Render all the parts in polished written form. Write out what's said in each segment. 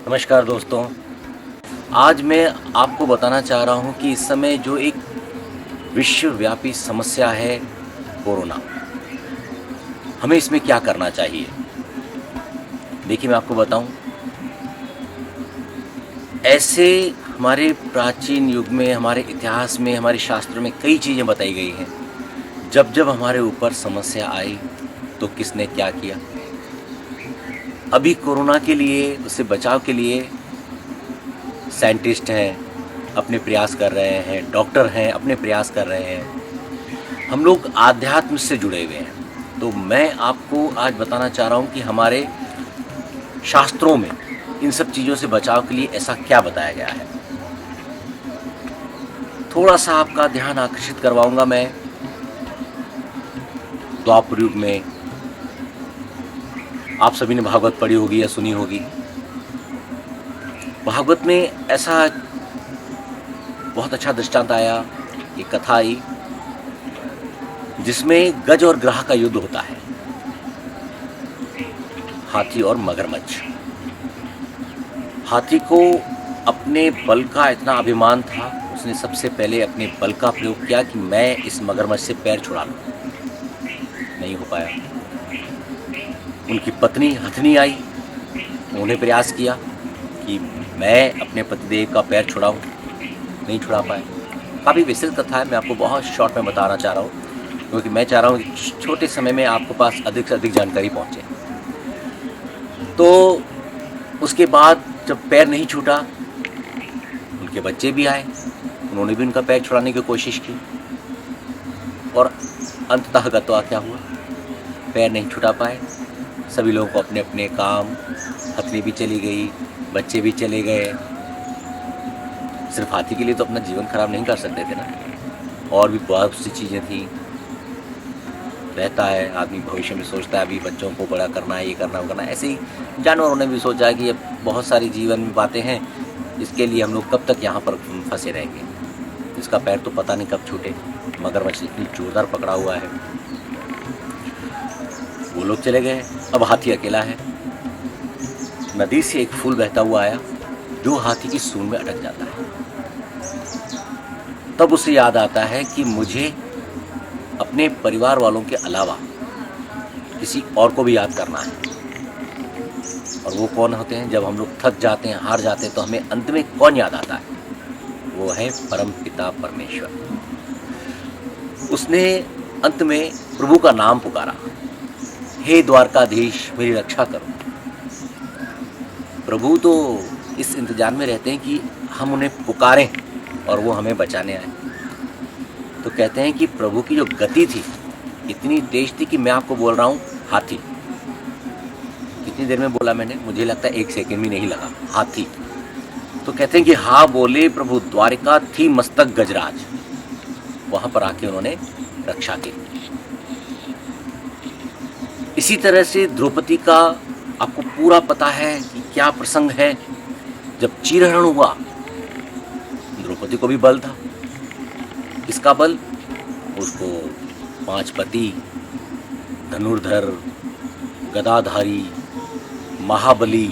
नमस्कार दोस्तों। आज मैं आपको बताना चाह रहा हूँ कि इस समय जो एक विश्वव्यापी समस्या है कोरोना, हमें इसमें क्या करना चाहिए। देखिए मैं आपको बताऊँ, ऐसे हमारे प्राचीन युग में, हमारे इतिहास में, हमारे शास्त्रों में कई चीज़ें बताई गई हैं। जब जब हमारे ऊपर समस्या आई तो किसने क्या किया। अभी कोरोना के लिए, उससे बचाव के लिए साइंटिस्ट हैं, अपने प्रयास कर रहे हैं, डॉक्टर हैं, अपने प्रयास कर रहे हैं। हम लोग आध्यात्म से जुड़े हुए हैं। तो मैं आपको आज बताना चाह रहा हूँ कि हमारे शास्त्रों में इन सब चीज़ों से बचाव के लिए ऐसा क्या बताया गया है। थोड़ा सा आपका ध्यान आकर्षित करवाऊंगा मैं द्वापर युग में। आप सभी ने भागवत पढ़ी होगी या सुनी होगी। भागवत में ऐसा बहुत अच्छा दृष्टांत आया, एक कथा आई जिसमें गज और ग्राह का युद्ध होता है, हाथी और मगरमच्छ। हाथी को अपने बल का इतना अभिमान था, उसने सबसे पहले अपने बल का प्रयोग किया कि मैं इस मगरमच्छ से पैर छुड़ा लूं। नहीं हो पाया। उनकी पत्नी हथनी आई, उन्होंने प्रयास किया कि मैं अपने पतिदेव का पैर छुड़ाऊं, नहीं छुड़ा पाए। काफ़ी विस्तृत कथा है, मैं आपको बहुत शॉर्ट में बताना चाह रहा हूँ क्योंकि मैं चाह रहा हूँ कि छोटे समय में आपके पास अधिक से अधिक जानकारी पहुँचे। तो उसके बाद जब पैर नहीं छूटा, उनके बच्चे भी आए, उन्होंने भी उनका पैर छुड़ाने की कोशिश की और अंततः गत्वा क्या हुआ, पैर नहीं छुटा पाए। सभी लोगों को अपने अपने काम, हथनी भी चली गई, बच्चे भी चले गए। सिर्फ हाथी के लिए तो अपना जीवन खराब नहीं कर सकते थे ना, और भी बहुत सी चीज़ें थी। रहता है आदमी भविष्य में सोचता है अभी बच्चों को बड़ा करना है, ये करना वो करना है। ऐसे ही जानवरों ने भी सोचा है कि अब बहुत सारी जीवन में बातें हैं, इसके लिए हम लोग कब तक यहाँ पर फंसे रहेंगे। इसका पैर तो पता नहीं कब छूटे, मगरमच्छ इतनी जोरदार पकड़ा हुआ है। वो लोग चले गए, अब हाथी अकेला है। नदी से एक फूल बहता हुआ आया जो हाथी की सूंड में अटक जाता है। तब उसे याद आता है कि मुझे अपने परिवार वालों के अलावा किसी और को भी याद करना है। और वो कौन होते हैं? जब हम लोग थक जाते हैं, हार जाते हैं, तो हमें अंत में कौन याद आता है? वो है परम पिता परमेश्वर। उसने अंत में प्रभु का नाम पुकारा, हे द्वारकाधीश मेरी रक्षा करो। प्रभु तो इस इंतजार में रहते हैं कि हम उन्हें पुकारें और वो हमें बचाने आए। तो कहते हैं कि प्रभु की जो गति थी इतनी तेज थी कि मैं आपको बोल रहा हूँ हाथी। कितनी देर में बोला मैंने? मुझे लगता है 1 सेकंड भी नहीं लगा। हाथी। तो कहते हैं कि हाँ बोले प्रभु, द्वारिका थी मस्तक गजराज। वहां पर आके उन्होंने रक्षा की। इसी तरह से द्रौपदी का आपको पूरा पता है कि क्या प्रसंग है। जब चीरहरण हुआ, द्रौपदी को भी बल था। किसका बल? उसको 5 पति, धनुर्धर, गदाधारी, महाबली,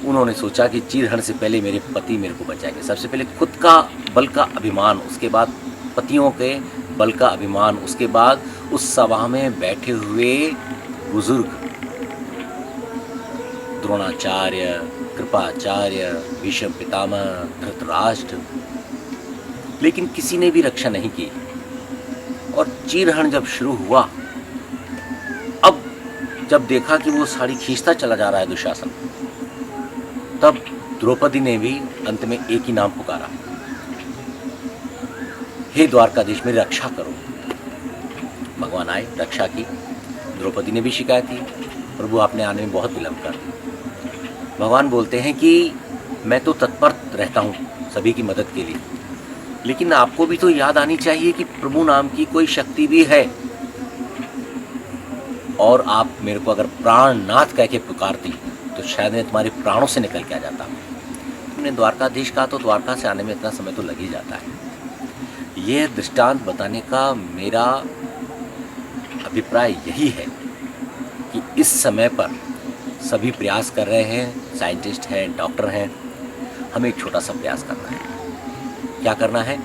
उन्होंने सोचा कि चीरहरण से पहले मेरे पति मेरे को बचाएंगे। सबसे पहले खुद का बल का अभिमान, उसके बाद पतियों के बल का अभिमान, उसके बाद उस सभा में बैठे हुए बुजुर्ग द्रोणाचार्य, कृपाचार्य, भीष्म पितामह, धृतराष्ट्र, लेकिन किसी ने भी रक्षा नहीं की। और चीरहरण जब शुरू हुआ, अब जब देखा कि वो साड़ी खींचता चला जा रहा है दुशासन, तब द्रौपदी ने भी अंत में एक ही नाम पुकारा, हे द्वारकाधीश मेरी रक्षा करो। भगवान आए, रक्षा की। द्रौपदी ने भी शिकायत की, प्रभु आपने आने में बहुत विलंब कर दी। भगवान बोलते हैं कि मैं तो तत्पर रहता हूँ सभी की मदद के लिए, लेकिन आपको भी तो याद आनी चाहिए कि प्रभु नाम की कोई शक्ति भी है। और आप मेरे को अगर प्राणनाथ कह के पुकारती तो शायद मैं तुम्हारे प्राणों से निकल के आ जाता। तुमने द्वारकाधीश कहा तो द्वारका से आने में इतना समय तो लग ही जाता है। ये दृष्टांत बताने का मेरा अभिप्राय यही है कि इस समय पर सभी प्रयास कर रहे हैं, साइंटिस्ट हैं, डॉक्टर हैं। हमें एक छोटा सा प्रयास करना है। क्या करना है?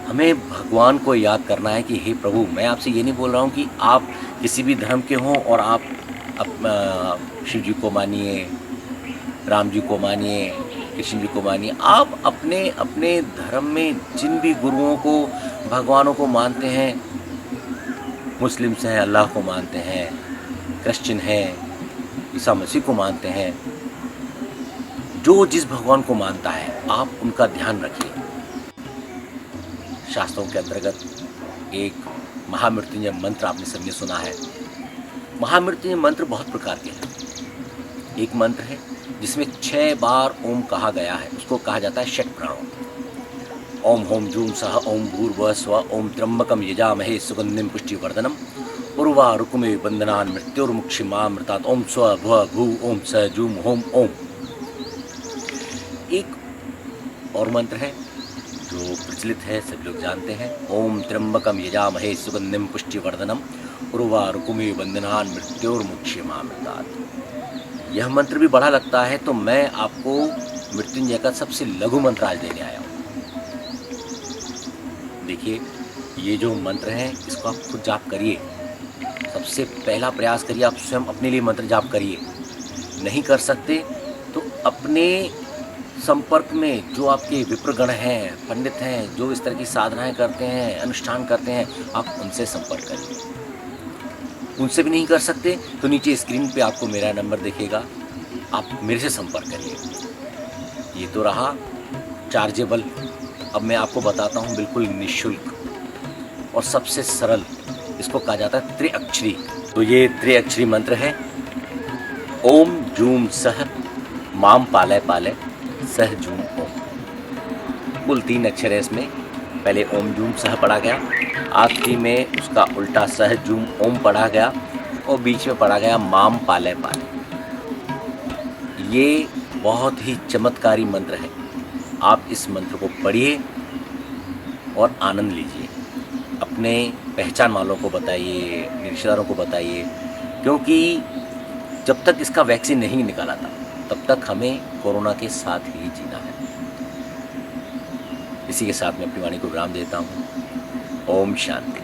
हमें भगवान को याद करना है कि हे प्रभु, मैं आपसे ये नहीं बोल रहा हूँ कि आप किसी भी धर्म के हों और आप शिव जी को मानिए, राम जी को मानिए, कृष्ण जी को मानिए। आप अपने अपने धर्म में जिन भी गुरुओं को, भगवानों को मानते हैं, मुस्लिम्स हैं अल्लाह को मानते हैं, क्रिश्चियन हैं ईसा मसीह को मानते हैं, जो जिस भगवान को मानता है आप उनका ध्यान रखिए। शास्त्रों के अंतर्गत एक महामृत्युंजय मंत्र आपने सबने सुना है। महामृत्युंजय मंत्र बहुत प्रकार के हैं। एक मंत्र है जिसमें 6 बार ओम कहा गया है, उसको कहा जाता है षट प्राणों। ओम होम जूम सह ओम भूर्भुवः स्वः ओम त्र्यंबकम यजामहे सुगंधिम पुष्टिवर्धनम उर्वारुकमे बंधनान् मृत्युर्मुक्षिमामृतात् ओम स्व भुव भू ओम स जूम होम ओम। एक और मंत्र है जो प्रचलित है, सब लोग जानते हैं। ओम त्र्यंबकम यजामहे सुगंधिम पुष्टिवर्धनम उर्वारुकमे बंधनान् मृत्युर्मुक्षिमामृतात्। यह मंत्र भी बड़ा लगता है, तो मैं आपको मृत्युंजय का सबसे लघु मंत्र आज देने आया हूँ। देखिए, ये जो मंत्र हैं इसको आप खुद जाप करिए। सबसे पहला प्रयास करिए, आप स्वयं अपने लिए मंत्र जाप करिए। नहीं कर सकते तो अपने संपर्क में जो आपके विप्रगण हैं, पंडित हैं, जो इस तरह की साधनाएं करते हैं, अनुष्ठान करते हैं, आप उनसे संपर्क करिए। उनसे भी नहीं कर सकते तो नीचे स्क्रीन पे आपको मेरा नंबर दिखेगा, आप मेरे से संपर्क करिए। ये तो रहा चार्जेबल। अब मैं आपको बताता हूँ बिल्कुल निःशुल्क और सबसे सरल, इसको कहा जाता है त्रिअक्षरी। तो ये त्रिअक्षरी मंत्र है। ओम जूम सह माम पालय पालय सह जूम ओम। कुल 3 अक्षर है इसमें। पहले ओम जूम सह पढ़ा गया, आखिरी में उसका उल्टा सह जूम ओम पढ़ा गया और बीच में पढ़ा गया माम पालय पालय। ये बहुत ही चमत्कारी मंत्र है। आप इस मंत्र को पढ़िए और आनंद लीजिए। अपने पहचान वालों को बताइए, रिश्तेदारों को बताइए, क्योंकि जब तक इसका वैक्सीन नहीं निकाला था तब तक हमें कोरोना के साथ ही जीना है। इसी के साथ मैं अपनी वाणी को विराम देता हूँ। ओम शांति।